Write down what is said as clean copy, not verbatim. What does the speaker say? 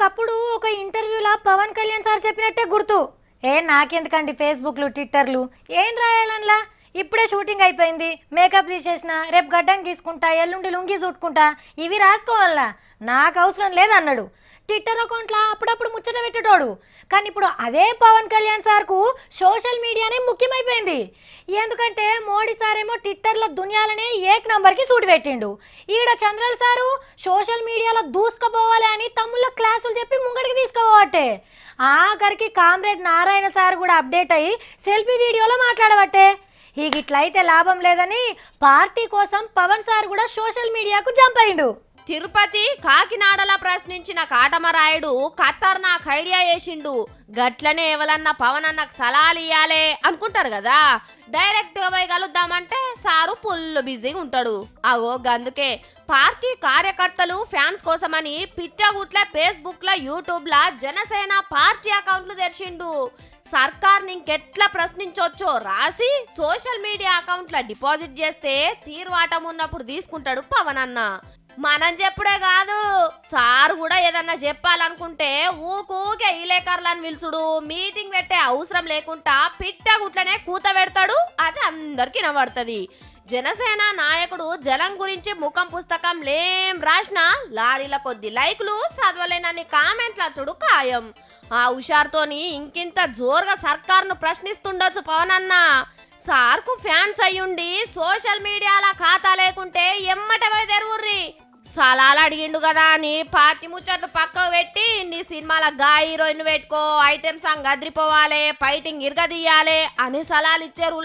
ఒకప్పుడు ఒక ఇంటర్వ్యూలో పవన్ కళ్యాణ్ సార్ చెప్పినట్టే గుర్తు. నాకెందుకండి ఫేస్బుక్లు ట్విట్టర్లు, ఏం రాయాలనలా, ఇప్పుడే షూటింగ్ అయిపోయింది, మేకప్ తీసేసిన, రేపు గడ్డం గీసుకుంటా, ఎల్లుండి లుంగి చుట్టుకుంటా, ఇవి రాసుకోవాలా, నాకు అవసరం లేదన్నాడు. ట్విట్టర్ అకౌంట్లో అప్పుడప్పుడు ముచ్చట పెట్టేటోడు. కానీ ఇప్పుడు అదే పవన్ కళ్యాణ్ సార్కు సోషల్ మీడియానే ముఖ్యమైపోయింది. ఎందుకంటే మోడీ సారేమో ట్విట్టర్లో దునియాలనే ఏక్ నంబర్కి సూటి పెట్టిండు. ఈడ చంద్రల్ సారు సోషల్ మీడియాలో దూసుకుపోవాలి అని తమ్ముళ్ళ క్లాసులు చెప్పి ముంగడికి తీసుకోవట్టే. ఆఖరికి కామ్రేడ్ నారాయణ సార్ కూడా అప్డేట్ అయ్యి సెల్ఫీ వీడియోలో మాట్లాడబట్టే. ఇట్లయితే లాభం లేదని పార్టీ కోసం పవన్ సార్ కూడా సోషల్ మీడియాకు జంప్ అయిండు. తిరుపతి కాకినాడలా ప్రశ్నించిన కాటమరాయుడు ఖతర్నాక్ ఐడియా వేసిండు. గట్లనే ఎవరన్నా పవన్ అన్నకు సలాలు ఇయ్యాలే అనుకుంటారు కదా, డైరెక్ట్ గా పోయి కలుద్దామంటే సారు ఫుల్ బిజీగా ఉంటాడు. అగో గందుకే పార్టీ కార్యకర్తలు ఫ్యాన్స్ కోసమని పిట్టగుట్ల ఫేస్బుక్ ల యూట్యూబ్ ల జనసేన పార్టీ అకౌంట్లు తెరిచిండు. సర్కార్ని ఇంకెట్లా ప్రశ్నించొచ్చో రాసి సోషల్ మీడియా అకౌంట్ల డిపాజిట్ చేస్తే తీర్వాటం ఉన్నప్పుడు తీసుకుంటాడు పవన్ అన్న. మనం చెప్పుడే కాదు, సార్ కూడా ఏదన్నా చెప్పాలనుకుంటే ఊకూకే విలేకరులను పిలుచుడు, మీటింగ్ పెట్టే అవసరం లేకుండా పిట్టగుట్లనే కూత పెడతాడు. అది అందరికి వినబడుతుంది. జనసేన నాయకుడు జనం గురించి ముఖం పుస్తకం లేం రాసిన లారీల కొద్ది లైకులు, చదవలేనని కామెంట్లు అచ్చుడు ఖాయం. ఆ హుషారుతోని ఇంకింత జోరుగా సర్కార్ను ప్రశ్నిస్తుండొచ్చు పవన్ అన్న. సార్కు ఫ్యాన్స్ అయ్యుండి సోషల్ మీడియాలో ఖాతా లేకుంటే ఎమ్మట పోయి తెరువుర్రి. సలాలు అడిగిండు కదా అని పార్టీ ముచ్చట్లు పక్కకు పెట్టి నీ సినిమాల గా హీరోయిన్ పెట్టుకో, ఐటెం సాంగ్ అదిరిపోవాలి, ఫైటింగ్ ఇరగదీయాలి అని సలాలు ఇచ్చారు.